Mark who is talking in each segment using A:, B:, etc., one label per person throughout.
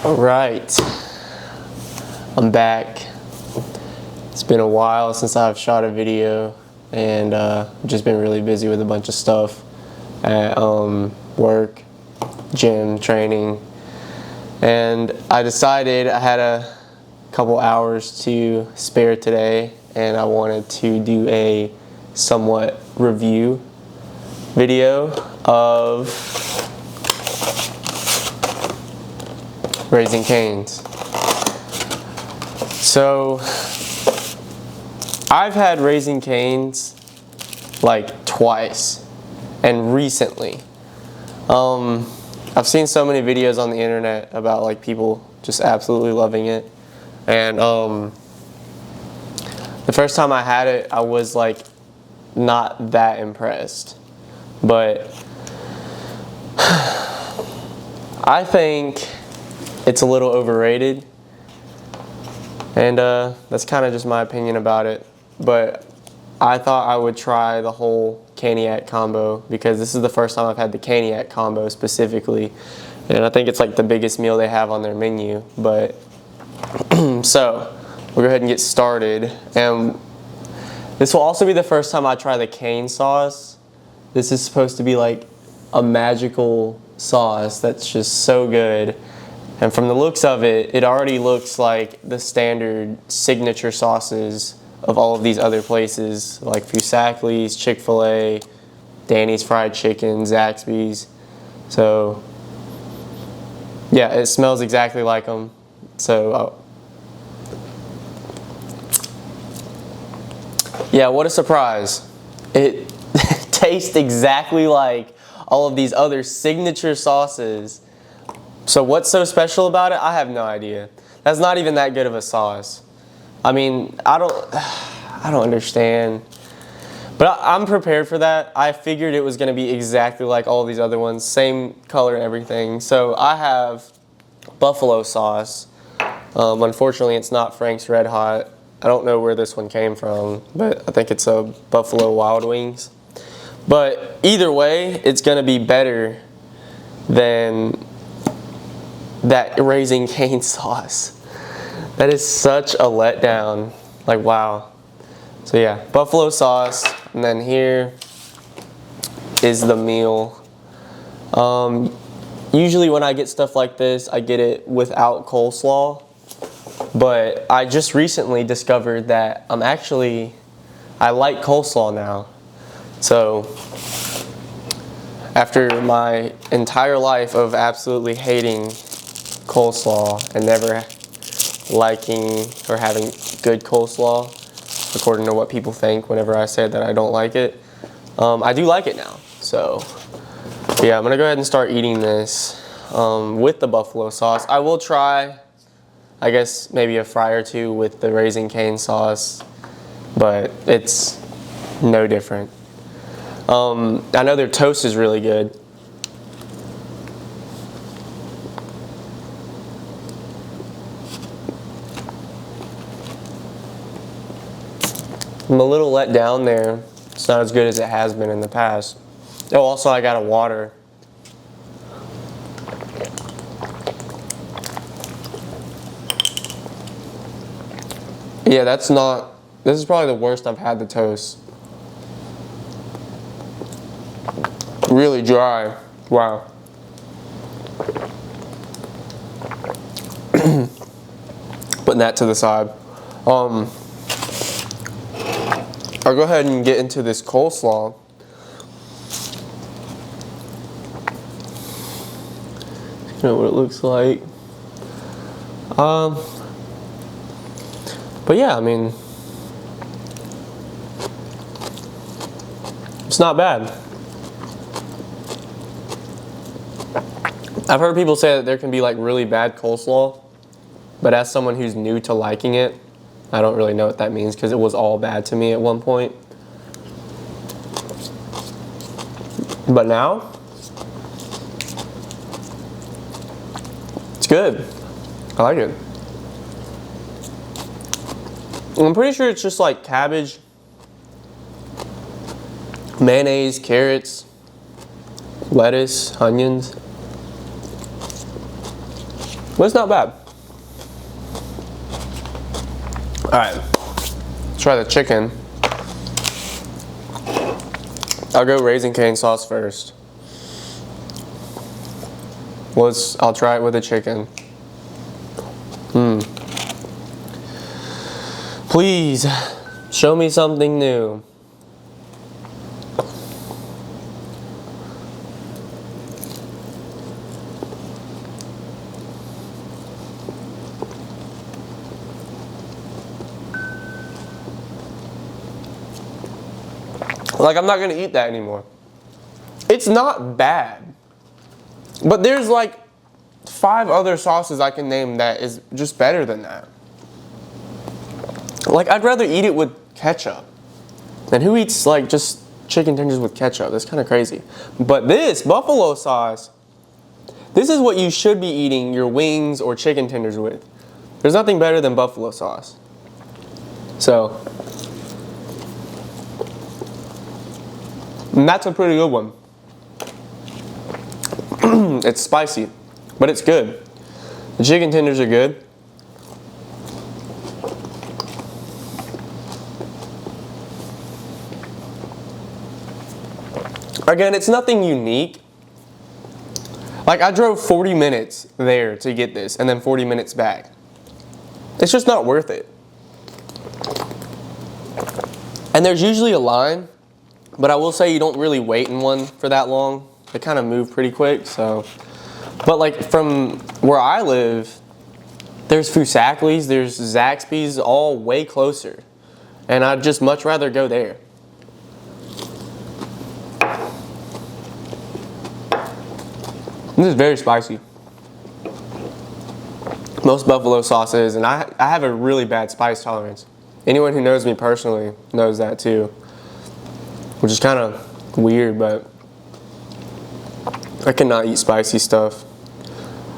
A: All right, I'm back. It's been a while since I've shot a video, and just been really busy with a bunch of stuff at work, gym, training, and I decided I had a couple hours to spare today, and I wanted to do a somewhat review video of Raising Cane's. So I've had Raising Cane's like twice, and recently. I've seen so many videos on the internet about like people just absolutely loving it, and the first time I had it, I was like not that impressed, but I think it's a little overrated, and that's kind of just my opinion about it. But I thought I would try the whole Caniac combo because this is the first time I've had the Caniac combo specifically, and I think it's like the biggest meal they have on their menu. But so we'll go ahead and get started, and this will also be the first time I try the cane sauce. This is supposed to be like a magical sauce that's just so good. And from the looks of it, it already looks like the standard signature sauces of all of these other places, like Fusackley's, Chick-fil-A, Danny's Fried Chicken, Zaxby's. So yeah, it smells exactly like them. So yeah, what a surprise. It tastes exactly like all of these other signature sauces. So what's so special about it? I have no idea. That's not even that good of a sauce. I mean, I don't understand. But I'm prepared for that. I figured it was going to be exactly like all these other ones, same color and everything. So I have buffalo sauce. Unfortunately, it's not Frank's Red Hot. I don't know where this one came from, but I think it's a Buffalo Wild Wings. But either way, it's going to be better than that Raising Cane sauce. That is such a letdown. Like, wow. So yeah, buffalo sauce, and then here is the meal. Usually when I get stuff like this, I get it without coleslaw, but I just recently discovered that I like coleslaw now. So after my entire life of absolutely hating coleslaw and never liking or having good coleslaw, according to what people think whenever I say that I don't like it, I do like it now. So yeah, I'm gonna go ahead and start eating this with the buffalo sauce. I will try, I guess, maybe a fry or two with the Raising Cane sauce, but it's no different. I know their toast is really good. I'm a little let down there. It's not as good as it has been in the past. Oh, also I got a water. Yeah, this is probably the worst I've had the toast. Really dry. Wow. Putting that to the side. I'll go ahead and get into this coleslaw. You know what it looks like. But yeah, I mean, it's not bad. I've heard people say that there can be like really bad coleslaw, but as someone who's new to liking it, I don't really know what that means because it was all bad to me at one point. But now, it's good. I like it. I'm pretty sure it's just like cabbage, mayonnaise, carrots, lettuce, onions. But it's not bad. Alright, let's try the chicken. I'll go Raising Cane sauce first. I'll try it with the chicken. Please, show me something new. Like, I'm not gonna eat that anymore. It's not bad. But there's like 5 other sauces I can name that is just better than that. Like, I'd rather eat it with ketchup. And who eats like just chicken tenders with ketchup? That's kind of crazy. But this buffalo sauce, this is what you should be eating your wings or chicken tenders with. There's nothing better than buffalo sauce. So, and that's a pretty good one. It's spicy, but it's good. The chicken tenders are good. Again, it's nothing unique. Like, I drove 40 minutes there to get this and then 40 minutes back. It's just not worth it. And there's usually a line, but I will say you don't really wait in one for that long. They kind of move pretty quick, so. But like from where I live, there's Fusakli's, there's Zaxby's, all way closer. And I'd just much rather go there. This is very spicy. Most buffalo sauces, and I have a really bad spice tolerance. Anyone who knows me personally knows that too. Which is kind of weird, but I cannot eat spicy stuff.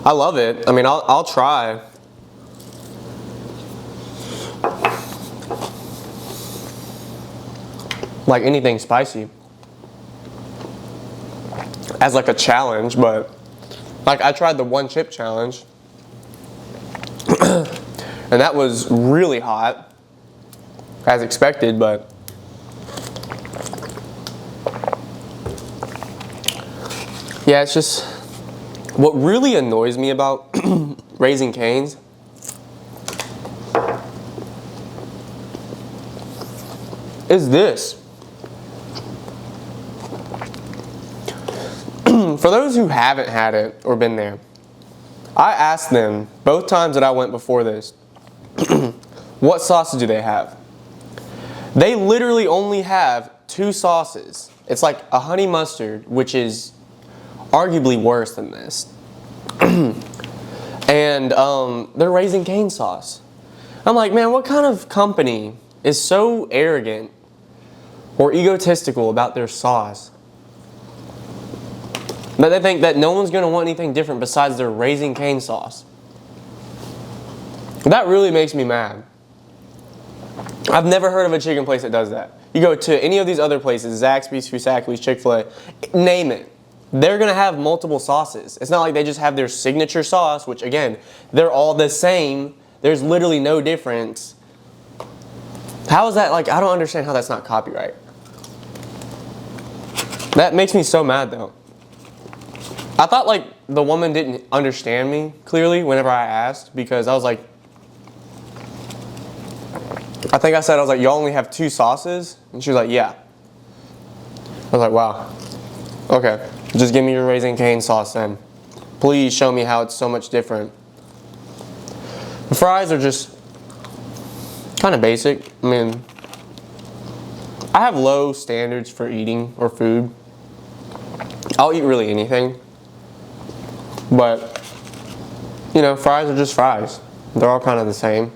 A: I love it. I mean, I'll try. Like anything spicy. As like a challenge, but like I tried the 1 chip challenge. And that was really hot. As expected, but yeah, it's just what really annoys me about Raising Cane's is this. For those who haven't had it or been there, I asked them both times that I went before this, what sauces do they have? They literally only have 2 sauces. It's like a honey mustard, which is arguably worse than this. And they're Raising Cane sauce. I'm like, man, what kind of company is so arrogant or egotistical about their sauce that they think that no one's going to want anything different besides their Raising Cane sauce? That really makes me mad. I've never heard of a chicken place that does that. You go to any of these other places, Zaxby's, Fusakli's, Chick-fil-A, name it. They're going to have multiple sauces. It's not like they just have their signature sauce, which again, they're all the same. There's literally no difference. How is that like, I don't understand how that's not copyright. That makes me so mad though. I thought like the woman didn't understand me clearly whenever I asked, because I was like, I think I said, y'all only have 2 sauces? And she was like, yeah. I was like, wow. Okay, just give me your Raising Cane sauce then. Please show me how it's so much different. The fries are just kind of basic. I mean, I have low standards for eating or food. I'll eat really anything. But, you know, fries are just fries. They're all kind of the same.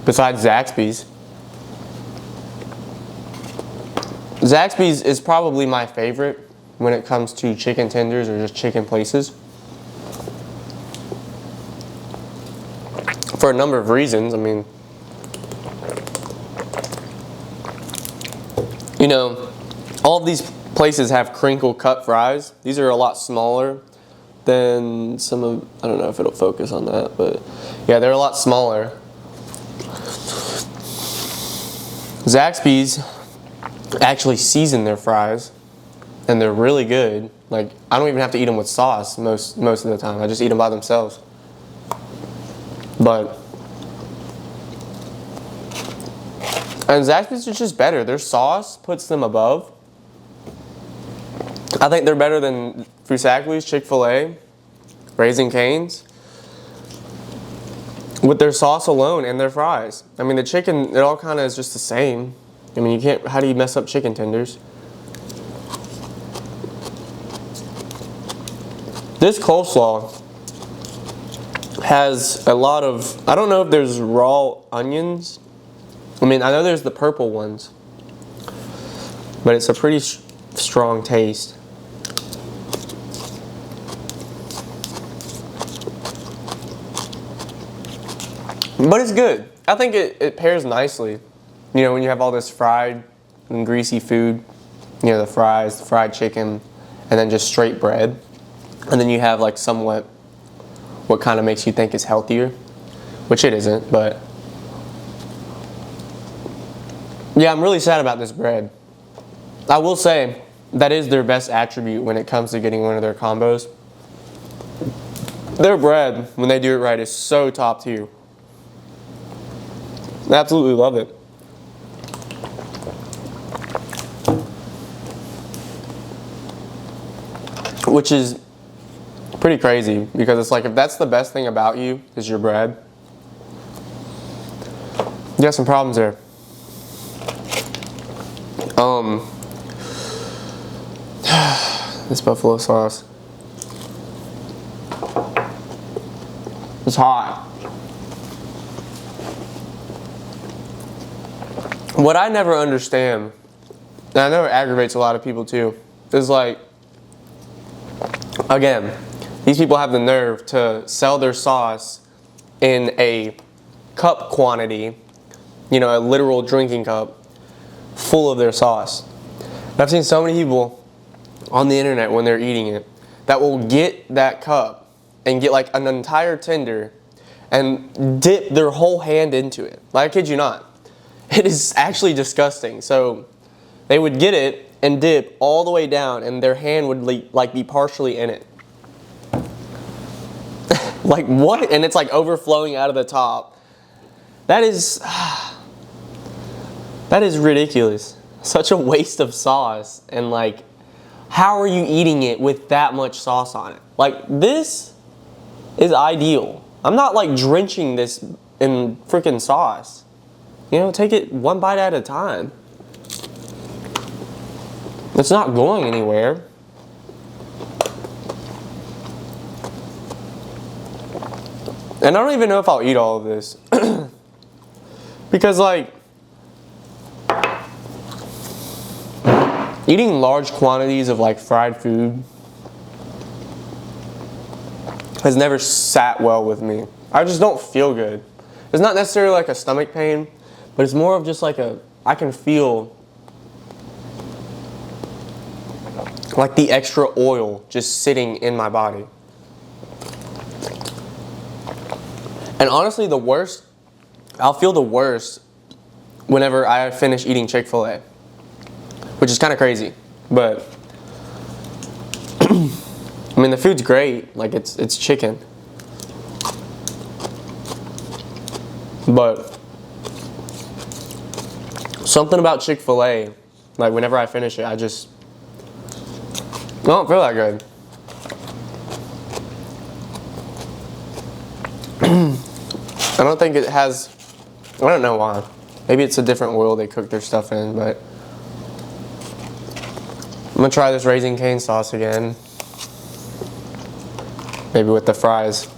A: Besides Zaxby's. Zaxby's is probably my favorite when it comes to chicken tenders or just chicken places. For a number of reasons. I mean, you know, all of these places have crinkle cut fries. These are a lot smaller, than some of, I don't know if it'll focus on that, but yeah, they're a lot smaller. Zaxby's actually season their fries, and they're really good. Like, I don't even have to eat them with sauce most of the time. I just eat them by themselves. But, and Zaxby's is just better. Their sauce puts them above. I think they're better than Foosackly's, Chick-fil-A, Raising Cane's, with their sauce alone and their fries. I mean, the chicken, it all kind of is just the same. I mean, you can't, how do you mess up chicken tenders? This coleslaw has a lot of, I don't know if there's raw onions. I mean, I know there's the purple ones, but it's a pretty strong taste. But it's good. I think it pairs nicely. You know, when you have all this fried and greasy food, you know, the fries, the fried chicken, and then just straight bread. And then you have like somewhat what kind of makes you think is healthier, which it isn't, but yeah, I'm really sad about this bread. I will say that is their best attribute when it comes to getting one of their combos. Their bread, when they do it right, is so top tier. I absolutely love it. Which is pretty crazy, because it's like, if that's the best thing about you is your bread, you got some problems there. This buffalo sauce, it's hot. What I never understand, and I know it aggravates a lot of people too, is like, again, these people have the nerve to sell their sauce in a cup quantity, you know, a literal drinking cup full of their sauce. And I've seen so many people on the internet when they're eating it that will get that cup and get like an entire tender and dip their whole hand into it. Like, I kid you not. It is actually disgusting. So they would get it and dip all the way down, and their hand would like be partially in it. Like, what? And it's like overflowing out of the top. That is ridiculous. Such a waste of sauce. And like, how are you eating it with that much sauce on it? Like, this is ideal. I'm not like drenching this in freaking sauce. You know, take it one bite at a time. It's not going anywhere. And I don't even know if I'll eat all of this. Because like, eating large quantities of like fried food has never sat well with me. I just don't feel good. It's not necessarily like a stomach pain, but it's more of just like I can feel like the extra oil just sitting in my body. And honestly, the worst, I'll feel the worst whenever I finish eating Chick-fil-A, which is kind of crazy, but I mean, the food's great, like it's chicken, but something about Chick-fil-A, like whenever I finish it, I don't feel that good. I don't think it has, I don't know why. Maybe it's a different oil they cook their stuff in, but I'm gonna try this Raising Cane sauce again. Maybe with the fries.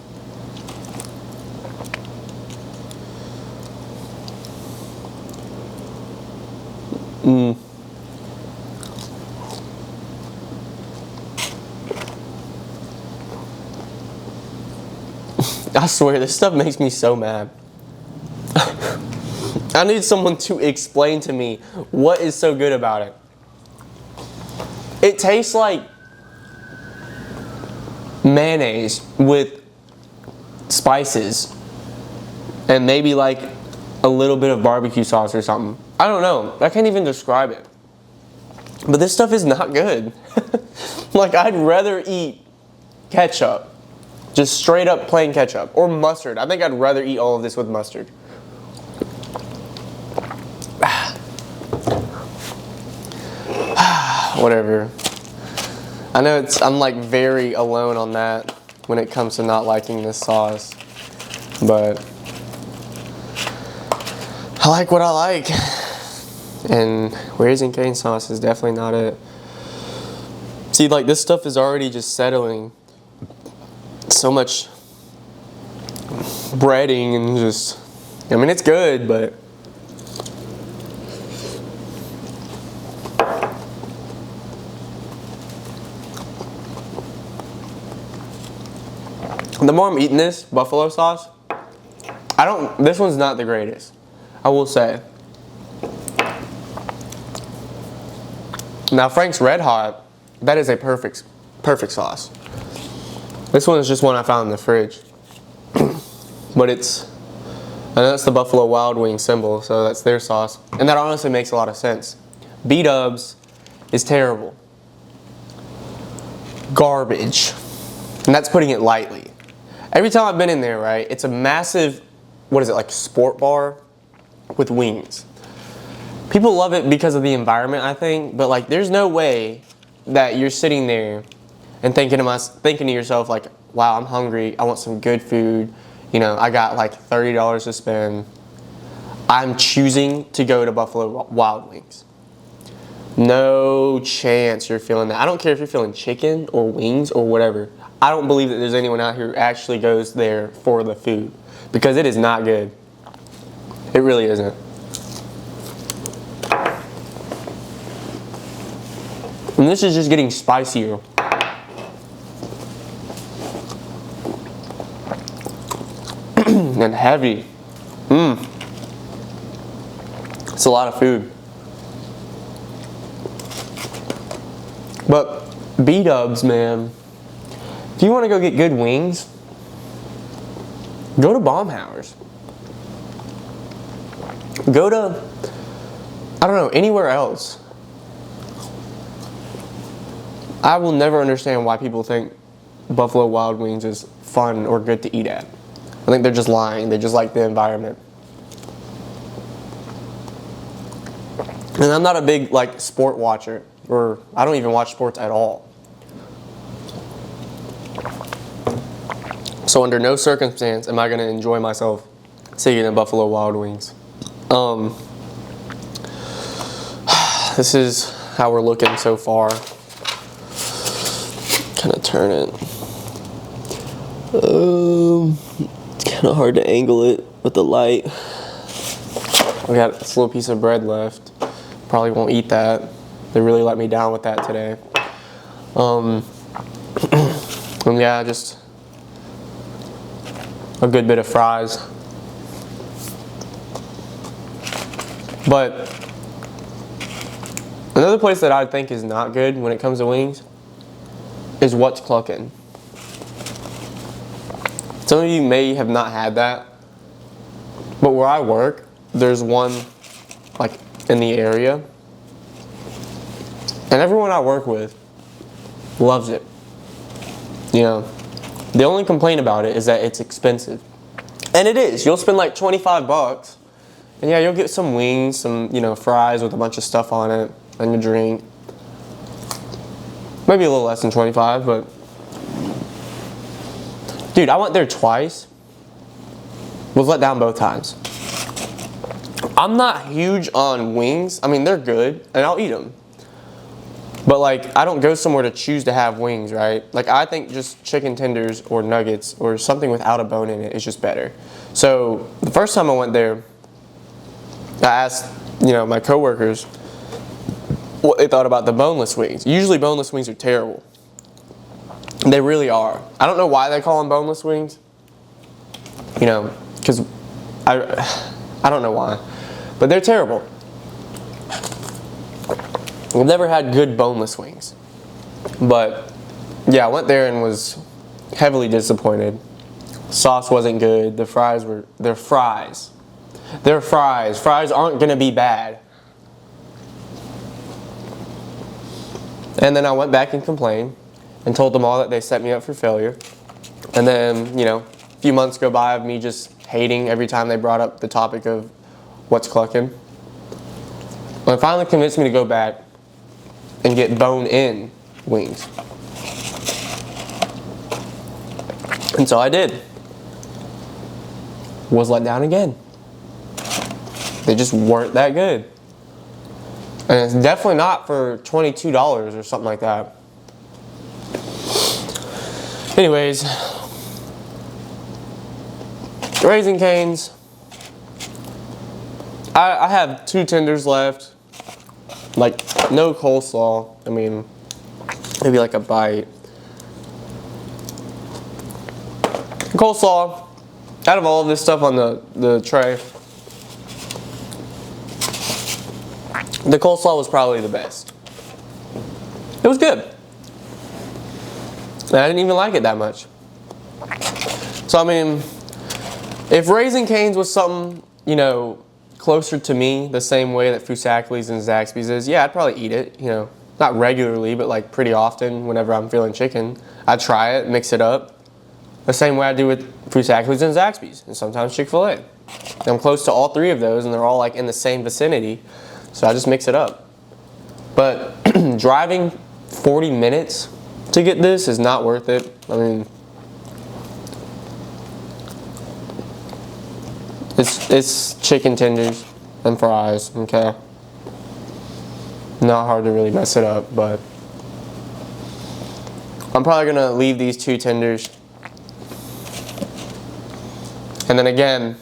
A: I swear, this stuff makes me so mad. I need someone to explain to me what is so good about it. It tastes like mayonnaise with spices and maybe like a little bit of barbecue sauce or something. I don't know. I can't even describe it. But this stuff is not good. Like, I'd rather eat ketchup. Just straight up plain ketchup. Or mustard. I think I'd rather eat all of this with mustard. Whatever. I know I'm like very alone on that when it comes to not liking this sauce. But I like what I like. And Raising Cane sauce is definitely not it. See, like, this stuff is already just settling. So much breading and just, I mean, it's good, but the more I'm eating this buffalo sauce, this one's not the greatest, I will say. Now, Frank's Red Hot, that is a perfect sauce. This one is just one I found in the fridge. But I know that's the Buffalo Wild Wing symbol, so that's their sauce. And that honestly makes a lot of sense. B-Dubs is terrible. Garbage. And that's putting it lightly. Every time I've been in there, right, it's a massive, what is it, like sport bar with wings. People love it because of the environment, I think, but like there's no way that you're sitting there and thinking to yourself like, wow, I'm hungry, I want some good food, you know, I got like $30 to spend. I'm choosing to go to Buffalo Wild Wings. No chance you're feeling that. I don't care if you're feeling chicken or wings or whatever. I don't believe that there's anyone out here who actually goes there for the food, because it is not good. It really isn't. And this is just getting spicier. And heavy. It's a lot of food. But B-Dubs, man. If you want to go get good wings, go to Baumhauer's. Go to, I don't know, anywhere else. I will never understand why people think Buffalo Wild Wings is fun or good to eat at. I think they're just lying. They just like the environment. And I'm not a big like sport watcher, or I don't even watch sports at all. So under no circumstance am I going to enjoy myself sitting in Buffalo Wild Wings. This is how we're looking so far. Kind of turn it. It's kind of hard to angle it with the light. We got this little piece of bread left. Probably won't eat that. They really let me down with that today. And yeah, just a good bit of fries. But another place that I think is not good when it comes to wings is What's Cluckin'. Some of you may have not had that, but where I work, there's one like in the area, and everyone I work with loves it. You know, the only complaint about it is that it's expensive, and it is. You'll spend like $25, and yeah, you'll get some wings, some fries with a bunch of stuff on it, and a drink. Maybe a little less than 25, but dude, I went there twice. Was let down both times. I'm not huge on wings. I mean, they're good, and I'll eat them. But like, I don't go somewhere to choose to have wings, right? Like, I think just chicken tenders or nuggets or something without a bone in it is just better. So the first time I went there, I asked, my coworkers what they thought about the boneless wings. Usually boneless wings are terrible. They really are. I don't know why they call them boneless wings. Because I don't know why. But they're terrible. I've never had good boneless wings. But yeah, I went there and was heavily disappointed. Sauce wasn't good. The fries were, they're fries. They're fries. Fries aren't gonna be bad. And then I went back and complained and told them all that they set me up for failure. And then, you know, a few months go by of me just hating every time they brought up the topic of what's clucking. Well, it finally convinced me to go back and get bone-in wings. And so I did. Was let down again. They just weren't that good. And it's definitely not for $22 or something like that. Anyways, Raising Cane's. I have 2 tenders left. Like, no coleslaw. I mean, maybe like a bite. Coleslaw, out of all of this stuff on the tray, the coleslaw was probably the best. It was good. And I didn't even like it that much. So, I mean, if Raising Cane's was something, you know, closer to me, the same way that Foosackly's and Zaxby's is, yeah, I'd probably eat it, you know. Not regularly, but like pretty often whenever I'm feeling chicken. I'd try it, mix it up. The same way I do with Foosackly's and Zaxby's, and sometimes Chick-fil-A. I'm close to all 3 of those, and they're all like in the same vicinity, so I just mix it up. But driving 40 minutes to get this is not worth it. I mean, it's chicken tenders and fries, okay? Not hard to really mess it up, but I'm probably gonna leave these 2 tenders. And then again,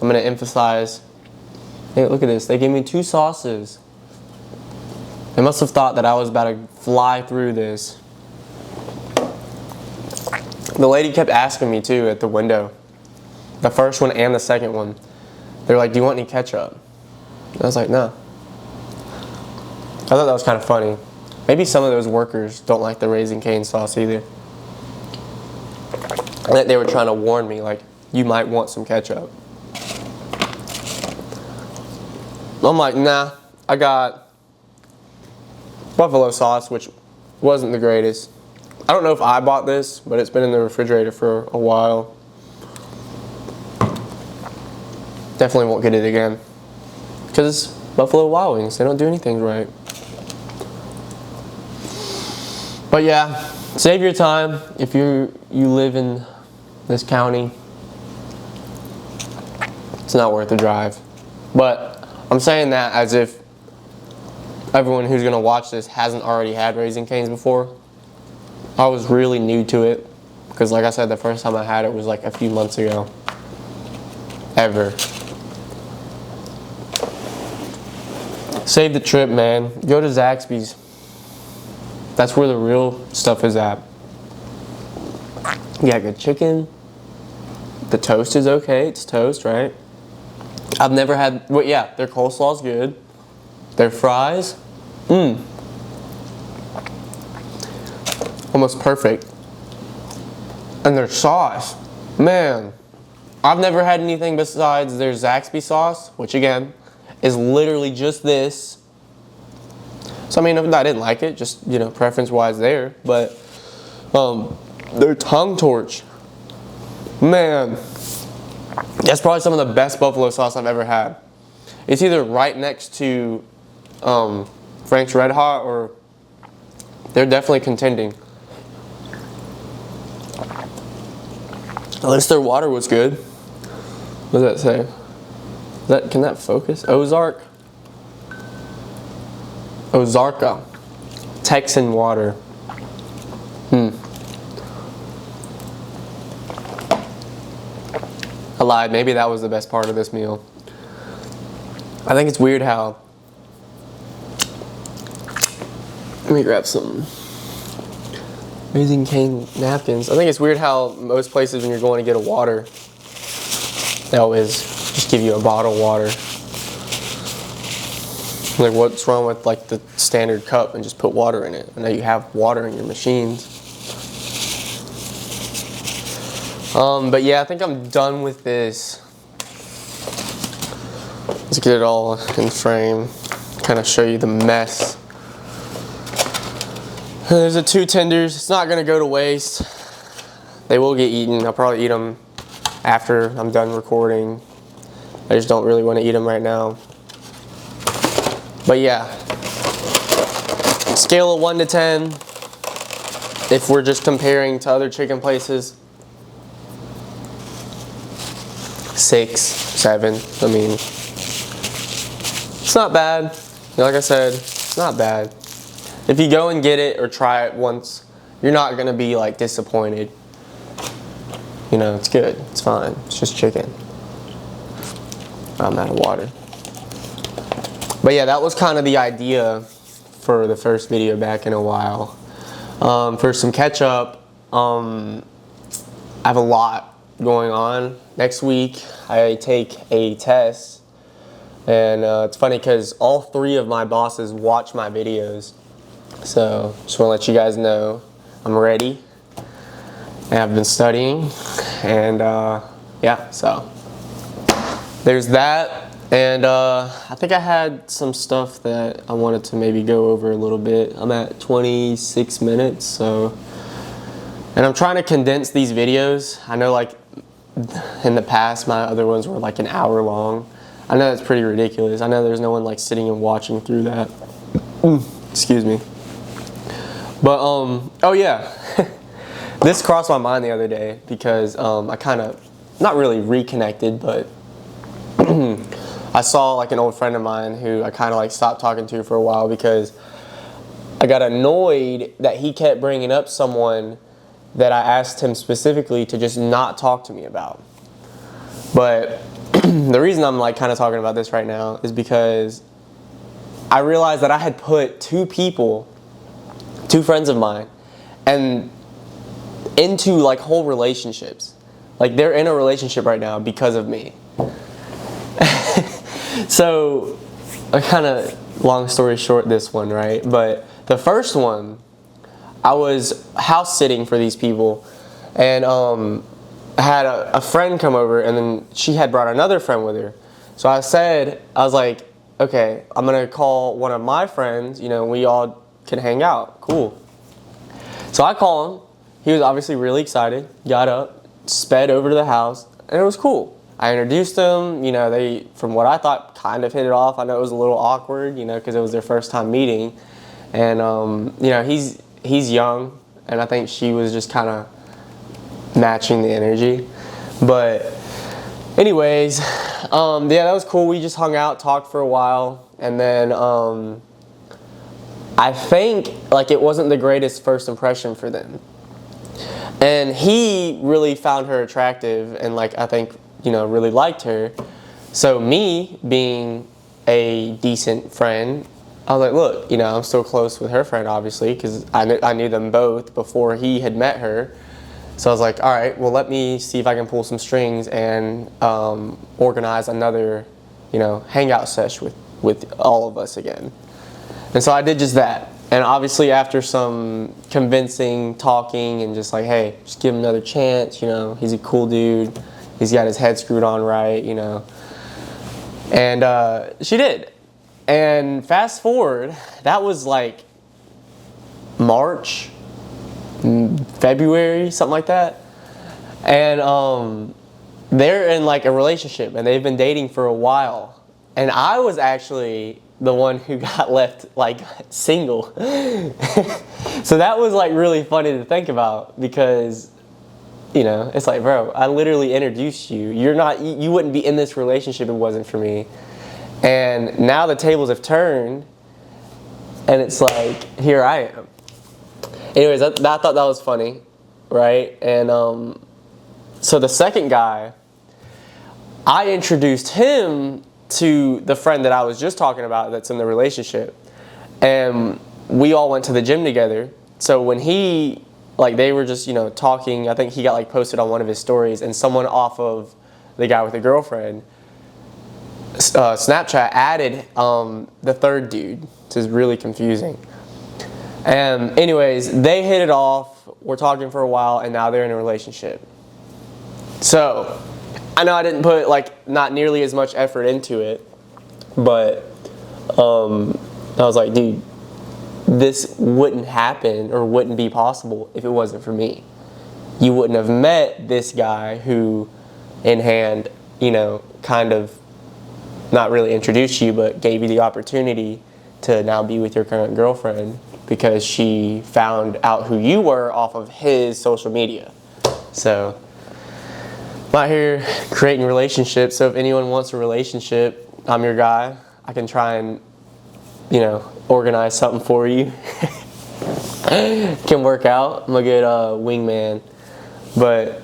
A: I'm gonna emphasize, hey, look at this, they gave me 2 sauces. They must have thought that I was about to fly through this. The lady kept asking me too at the window, the first one and the second one. They're like, do you want any ketchup? I was like, no. I thought that was kind of funny. Maybe some of those workers don't like the Raising Cane sauce either. I think they were trying to warn me, like, you might want some ketchup. I'm like, nah, I got buffalo sauce, which wasn't the greatest. I don't know if I bought this, but it's been in the refrigerator for a while. Definitely won't get it again. Because it's Buffalo Wild Wings, they don't do anything right. But yeah, save your time if you live in this county. It's not worth the drive. But I'm saying that as if everyone who's gonna watch this hasn't already had Raising Cane's before. I was really new to it because, like I said, the first time I had it was like a few months ago. Ever. Save the trip, man. Go to Zaxby's. That's where the real stuff is at. You got good chicken. The toast is okay. It's toast, right? I've never had, well, yeah, their coleslaw's good. Their fries, almost perfect. And their sauce, man. I've never had anything besides their Zaxby sauce, which again, is literally just this. So I mean, I didn't like it, just, you know, preference-wise there. But their tongue torch, man, that's probably some of the best buffalo sauce I've ever had. It's either right next to Frank's Red Hot, or they're definitely contending. At least their water was good. What does that say? Can that focus? Ozark? Ozarka. Texan water. I lied. Maybe that was the best part of this meal. I think it's weird how... Let me grab some Raising Cane napkins. I think it's weird how most places when you're going to get a water, they always just give you a bottled water. Like, what's wrong with like the standard cup and just put water in it? I know you have water in your machines. But yeah, I think I'm done with this. Let's get it all in frame. Kind of show you the mess. There's the 2 tenders. It's not gonna go to waste. They will get eaten. I'll probably eat them after I'm done recording. I just don't really want to eat them right now. But yeah, scale of 1 to 10. If we're just comparing to other chicken places, 6, 7. I mean, it's not bad. Like I said, it's not bad. If you go and get it or try it once, you're not gonna be like disappointed. You know, it's good. It's fine. It's just chicken. I'm out of water. But yeah, that was kind of the idea for the first video back in a while. For some catch up, I have a lot going on. Next week, I take a test. And it's funny because all 3 of my bosses watch my videos. So just want to let you guys know I'm ready. And I've been studying. And yeah, so there's that. And I think I had some stuff that I wanted to maybe go over a little bit. I'm at 26 minutes, so. And I'm trying to condense these videos. I know like in the past, my other ones were like an hour long. I know that's pretty ridiculous. I know there's no one like sitting and watching through that. Excuse me. But, oh yeah. This crossed my mind the other day because I kind of, not really reconnected, but I saw like an old friend of mine who I kind of like stopped talking to for a while because I got annoyed that he kept bringing up someone that I asked him specifically to just not talk to me about. But the reason I'm like kind of talking about this right now is because I realized that I had put 2 people, 2 friends of mine, and into like whole relationships. Like they're in a relationship right now because of me. So, I kind of, long story short this one, right? But the first one, I was house sitting for these people, and I had a friend come over, and then she had brought another friend with her. So I was like, okay, I'm gonna call one of my friends, you know, we all can hang out, cool. So I call him, he was obviously really excited, got up, sped over to the house, and it was cool. I introduced them, you know, they, from what I thought, kind of hit it off. I know it was a little awkward, you know, because it was their first time meeting. And, you know, he's young, and I think she was just kind of matching the energy. But anyways, yeah, that was cool. We just hung out, talked for a while, and then I think, like, it wasn't the greatest first impression for them. And he really found her attractive, and, like, I think, you know, really liked her. So me, being a decent friend, I was like, look, you know, I'm still close with her friend, obviously, because I knew them both before he had met her. So I was like, all right, well, let me see if I can pull some strings and organize another, you know, hangout sesh with all of us again. And so I did just that. And obviously after some convincing talking and just like, hey, just give him another chance, you know, he's a cool dude. He's got his head screwed on right, you know. And she did. And fast forward, that was like March, February, something like that. And they're in like a relationship and they've been dating for a while. And I was actually the one who got left like single. So that was like really funny to think about because, you know, it's like, bro, I literally introduced you. You wouldn't be in this relationship if it wasn't for me. And now the tables have turned and it's like, here I am. Anyways, I thought that was funny, right? And so the second guy, I introduced him to the friend that I was just talking about that's in the relationship. And we all went to the gym together. So when he, like they were just, you know, talking, I think he got like posted on one of his stories and someone off of the guy with the girlfriend, Snapchat added the third dude, which is really confusing. And anyways, they hit it off, we're talking for a while, and now they're in a relationship. So, I know I didn't put like not nearly as much effort into it, but I was like, dude, this wouldn't happen or wouldn't be possible if it wasn't for me. You wouldn't have met this guy who, in hand, you know, kind of not really introduced you, but gave you the opportunity to now be with your current girlfriend because she found out who you were off of his social media. So, I'm out here creating relationships. So if anyone wants a relationship, I'm your guy. I can try and, you know, organize something for you. Can work out. I'm a good wingman. But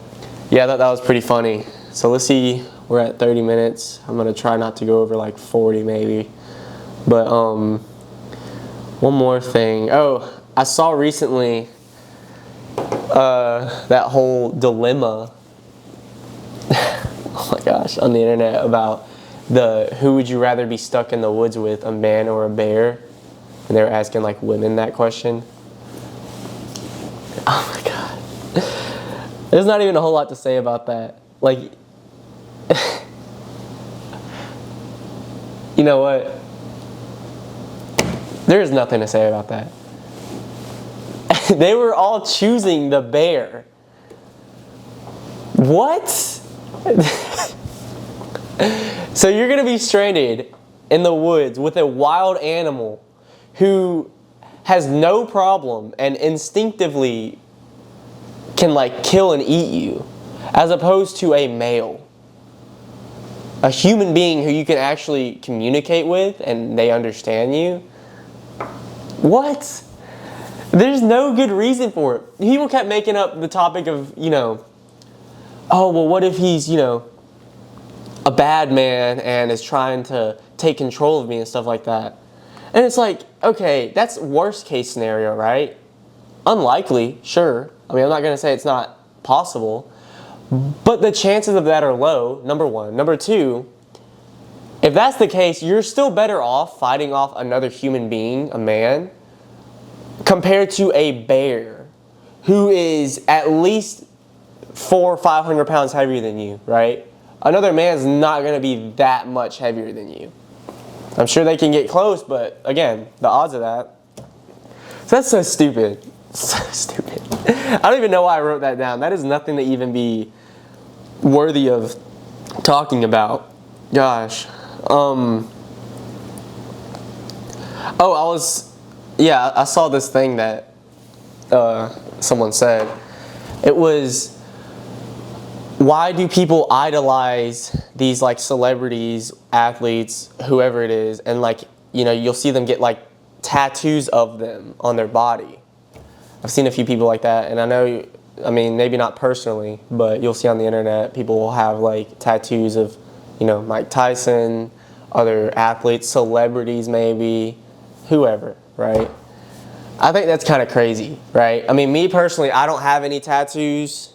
A: yeah, that was pretty funny. So let's see, we're at 30 minutes. I'm gonna try not to go over like 40 maybe. But one more thing. Oh, I saw recently that whole dilemma oh my gosh, on the internet about who would you rather be stuck in the woods with, a man or a bear? And they were asking like women that question. Oh my god. There's not even a whole lot to say about that. Like, you know what? There's nothing to say about that. They were all choosing the bear. What? So you're going to be stranded in the woods with a wild animal who has no problem and instinctively can like kill and eat you, as opposed to a male. A human being who you can actually communicate with and they understand you. What? There's no good reason for it. People kept making up the topic of, you know, oh, well, what if he's, you know, a bad man and is trying to take control of me and stuff like that. And it's like, okay, that's worst case scenario, right? Unlikely, sure. I mean, I'm not going to say it's not possible, but the chances of that are low, number one. Number two, if that's the case, you're still better off fighting off another human being, a man, compared to a bear who is at least 400 or 500 pounds heavier than you, right? Another man's not going to be that much heavier than you. I'm sure they can get close, but again, the odds of that. So that's so stupid. So stupid. I don't even know why I wrote that down. That is nothing to even be worthy of talking about. Gosh. Oh, I saw this thing that someone said. It was, why do people idolize these like celebrities, athletes, whoever it is, and like, you know, you'll see them get like tattoos of them on their body. I've seen a few people like that, and I know, I mean, maybe not personally, but you'll see on the internet people will have like tattoos of, you know, Mike Tyson, other athletes, celebrities maybe, whoever, right? I think that's kind of crazy, right? I mean, me personally, I don't have any tattoos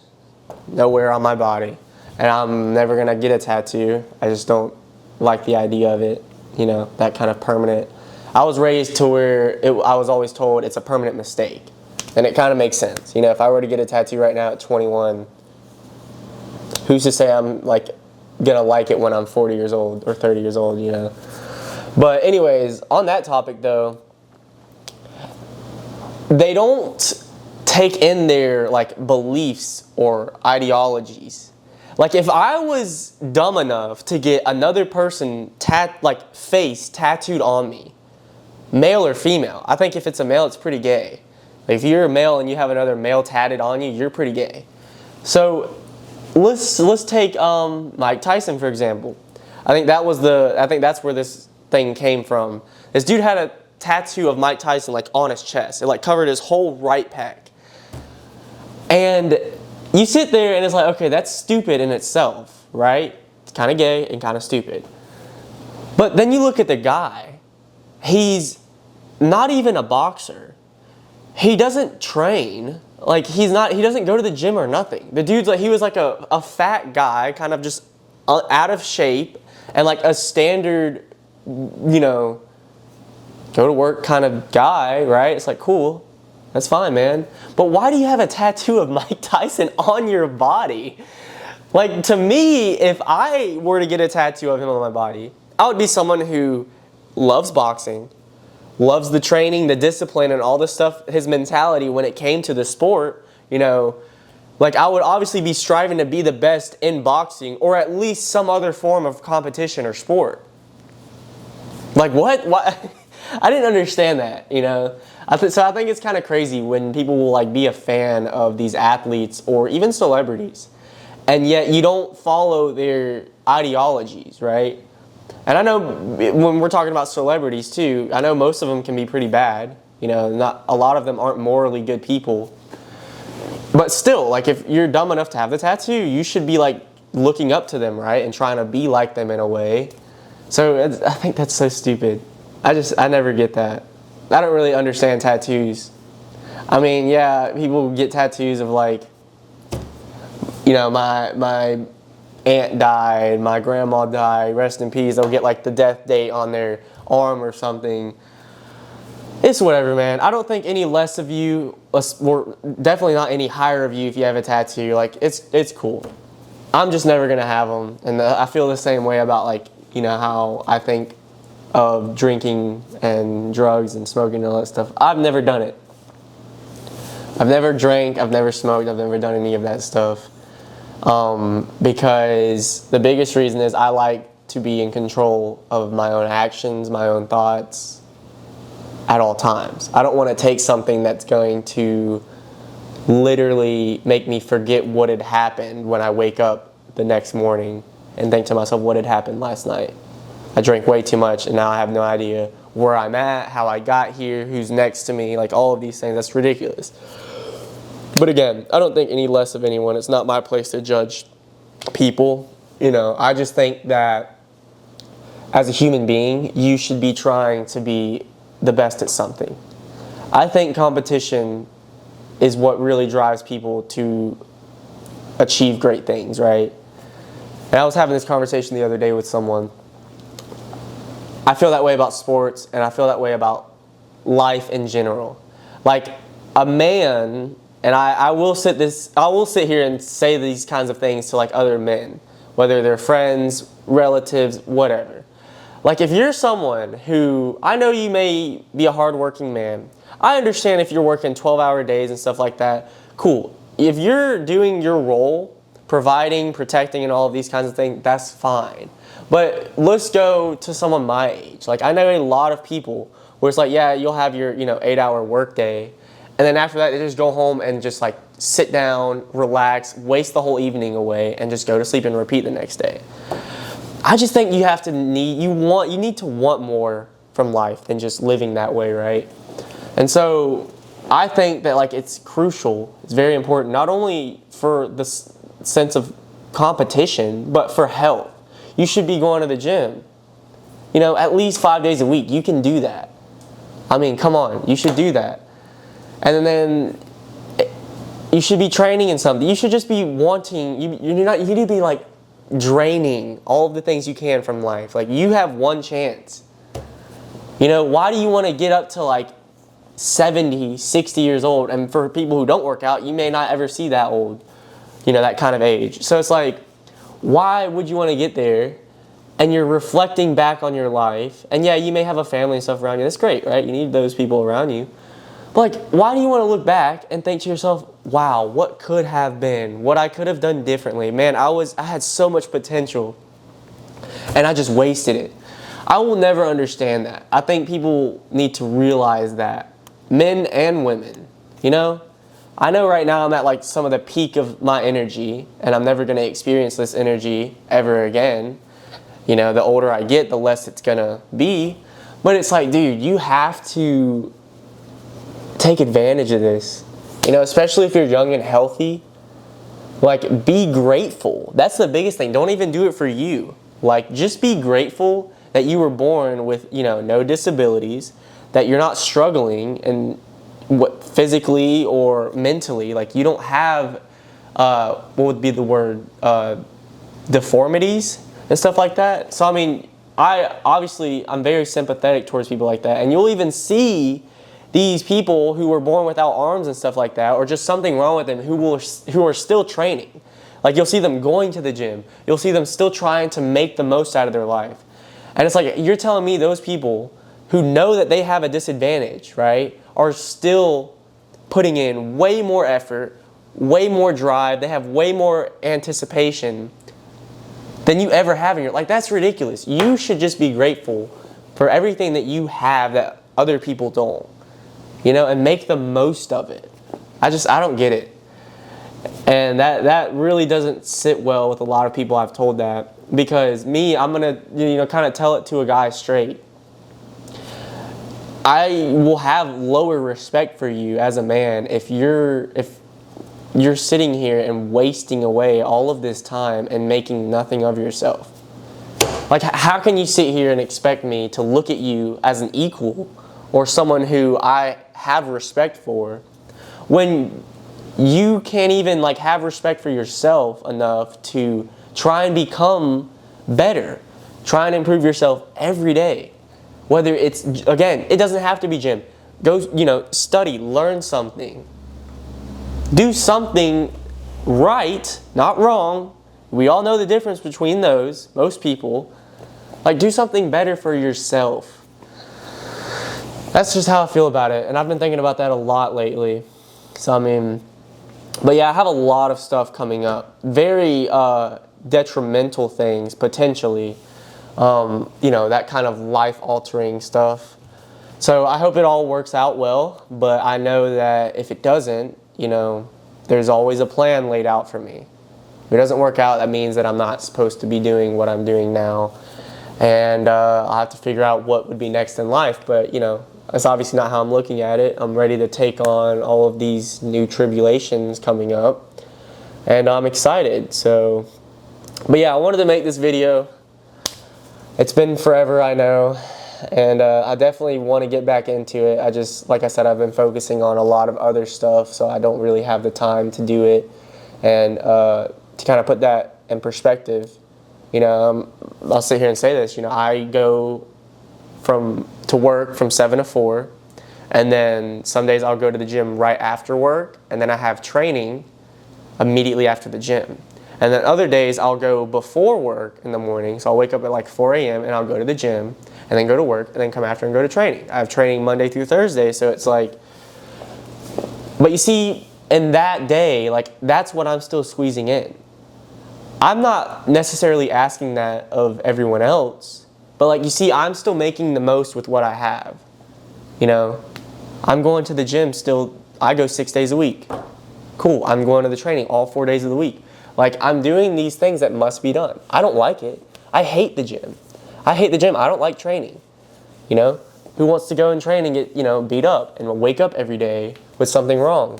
A: nowhere on my body, and I'm never gonna get a tattoo. I just don't like the idea of it, you know, that kind of permanent. I was raised to where I was always told it's a permanent mistake, and it kind of makes sense. You know, if I were to get a tattoo right now at 21, who's to say I'm like gonna like it when I'm 40 years old or 30 years old, you know? But anyways, on that topic though, they don't take in their like beliefs or ideologies. Like if I was dumb enough to get another person face tattooed on me, male or female, I think if it's a male, it's pretty gay. Like if you're a male and you have another male tatted on you, you're pretty gay. So let's take Mike Tyson for example. I think that's where this thing came from. This dude had a tattoo of Mike Tyson like on his chest. It like covered his whole right pec. And you sit there and it's like, okay, that's stupid in itself, right? It's kind of gay and kind of stupid. But then you look at the guy. He's not even a boxer. He doesn't train. Like he doesn't go to the gym or nothing. The dude's like, he was like a fat guy, kind of just out of shape and like a standard, you know, go to work kind of guy, right? It's like, cool. That's fine, man. But why do you have a tattoo of Mike Tyson on your body? Like, to me, if I were to get a tattoo of him on my body, I would be someone who loves boxing, loves the training, the discipline, and all the stuff, his mentality when it came to the sport, you know. Like, I would obviously be striving to be the best in boxing or at least some other form of competition or sport. Like, what? What? I didn't understand that, you know. So I think it's kind of crazy when people will like be a fan of these athletes or even celebrities, and yet you don't follow their ideologies, right? And I know when we're talking about celebrities too, I know most of them can be pretty bad. You know, not a lot of them aren't morally good people. But still, like, if you're dumb enough to have the tattoo, you should be like looking up to them, right? And trying to be like them in a way. So I think that's so stupid. I never get that. I don't really understand tattoos. I mean, yeah, people get tattoos of like, you know, my aunt died, my grandma died, rest in peace. They'll get like the death date on their arm or something. It's whatever, man. I don't think any less of you, or definitely not any higher of you if you have a tattoo. Like, it's cool. I'm just never gonna have them, and I feel the same way about, like, you know, how I think of drinking and drugs and smoking and all that stuff. I've never done it. I've never drank, I've never smoked, I've never done any of that stuff. Because the biggest reason is I like to be in control of my own actions, my own thoughts at all times. I don't want to take something that's going to literally make me forget what had happened when I wake up the next morning and think to myself, what had happened last night? I drank way too much and now I have no idea where I'm at, how I got here, who's next to me, like all of these things. That's ridiculous. But again, I don't think any less of anyone. It's not my place to judge people. You know, I just think that as a human being, you should be trying to be the best at something. I think competition is what really drives people to achieve great things, right? And I was having this conversation the other day with someone. I feel that way about sports, and I feel that way about life in general. Like, a man, and I will sit here and say these kinds of things to like other men, whether they're friends, relatives, whatever. Like, if you're someone who, I know you may be a hardworking man. I understand if you're working 12-hour days and stuff like that. Cool. If you're doing your role, providing, protecting, and all of these kinds of things, that's fine. But let's go to someone my age. Like, I know a lot of people where it's like, yeah, you'll have your, 8-hour work day. And then after that, they just go home and just like sit down, relax, waste the whole evening away, and just go to sleep and repeat the next day. I just think you need to want more from life than just living that way, right? And so I think that like it's crucial, it's very important, not only for the sense of competition, but for health. You should be going to the gym, at least 5 days a week. You can do that. I mean, come on, you should do that. And then you should be training in something. You should just be wanting, you need to be like draining all of the things you can from life. Like, you have one chance. Why do you want to get up to like 70, 60 years old? And for people who don't work out, you may not ever see that old, that kind of age. So it's like, why would you want to get there? And you're reflecting back on your life. And yeah, you may have a family and stuff around you. That's great, right? You need those people around you. But like, why do you want to look back and think to yourself, wow, what could have been? What I could have done differently? Man, I had so much potential and I just wasted it. I will never understand that. I think people need to realize that. Men and women, I know right now I'm at like some of the peak of my energy, and I'm never going to experience this energy ever again. The older I get, the less it's going to be. But it's like, dude, you have to take advantage of this. Especially if you're young and healthy. Like, be grateful. That's the biggest thing. Don't even do it for you. Like, just be grateful that you were born with, no disabilities, that you're not struggling and physically or mentally. Like, you don't have what would be the word, deformities and stuff like that. So I mean, I'm very sympathetic towards people like that. And you'll even see these people who were born without arms and stuff like that, or just something wrong with them, who are still training. Like, you'll see them going to the gym. You'll see them still trying to make the most out of their life. And it's like, you're telling me those people who know that they have a disadvantage, right, are still putting in way more effort, way more drive, they have way more anticipation than you ever have in your life. Like, that's ridiculous. You should just be grateful for everything that you have that other people don't, you know, and make the most of it. I don't get it. And that really doesn't sit well with a lot of people I've told that, because me, I'm gonna, you know, kind of tell it to a guy straight. I will have lower respect for you as a man if you're sitting here and wasting away all of this time and making nothing of yourself. Like, how can you sit here and expect me to look at you as an equal or someone who I have respect for when you can't even like have respect for yourself enough to try and become better, try and improve yourself every day? Whether it's, again, it doesn't have to be gym. Go, you know, study, learn something. Do something right, not wrong. We all know the difference between those, most people. Like, do something better for yourself. That's just how I feel about it. And I've been thinking about that a lot lately. So, I mean, but yeah, I have a lot of stuff coming up. Very detrimental things, potentially. You know, that kind of life-altering stuff. So I hope it all works out well, but I know that if it doesn't, you know, there's always a plan laid out for me. If it doesn't work out, that means that I'm not supposed to be doing what I'm doing now. And I'll have to figure out what would be next in life. But, you know, that's obviously not how I'm looking at it. I'm ready to take on all of these new tribulations coming up. And I'm excited. So, but yeah, I wanted to make this video. It's been forever, I know. And I definitely want to get back into it. I just, like I said, I've been focusing on a lot of other stuff, so I don't really have the time to do it. And to kind of put that in perspective, you know, I'll sit here and say this, you know, I go to work from 7 to 4, and then some days I'll go to the gym right after work, and then I have training immediately after the gym. And then other days I'll go before work in the morning, so I'll wake up at like 4 a.m. and I'll go to the gym, and then go to work, and then come after and go to training. I have training Monday through Thursday, so it's like, but you see, in that day, like, that's what I'm still squeezing in. I'm not necessarily asking that of everyone else, but like, you see, I'm still making the most with what I have. You know, I'm going to the gym still, I go 6 days a week. Cool, I'm going to the training all 4 days of the week. Like, I'm doing these things that must be done. I don't like it. I hate the gym. I hate the gym. I don't like training. You know, who wants to go and train and get, you know, beat up and wake up every day with something wrong?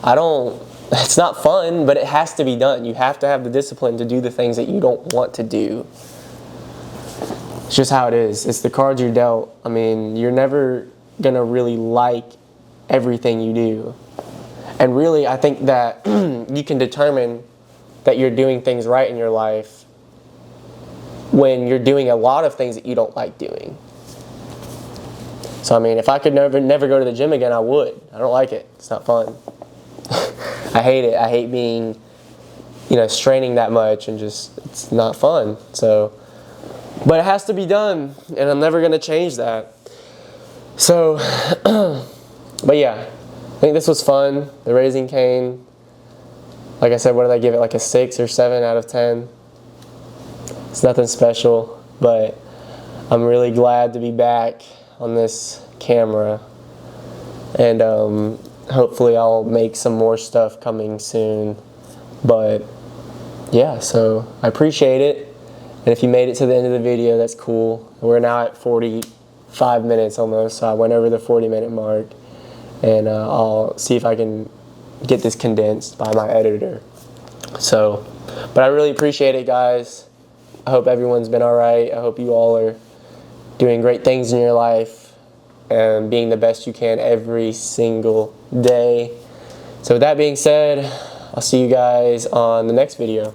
A: It's not fun, but it has to be done. You have to have the discipline to do the things that you don't want to do. It's just how it is. It's the cards you're dealt. I mean, you're never gonna really like everything you do. And really, I think that you can determine that you're doing things right in your life when you're doing a lot of things that you don't like doing. So, I mean, if I could never go to the gym again, I would. I don't like it. It's not fun. I hate it. I hate being, you know, straining that much, and just, it's not fun. So, but it has to be done, and I'm never going to change that. So, but yeah, I think this was fun. The Raising Cane. Like I said, what did I give it? Like a 6 or 7 out of 10. It's nothing special, but I'm really glad to be back on this camera. And hopefully I'll make some more stuff coming soon. But yeah, so I appreciate it. And if you made it to the end of the video, that's cool. We're now at 45 minutes almost, so I went over the 40-minute mark. And I'll see if I can get this condensed by my editor. So, but I really appreciate it, guys. I hope everyone's been alright. I hope you all are doing great things in your life and being the best you can every single day. So with that being said, I'll see you guys on the next video.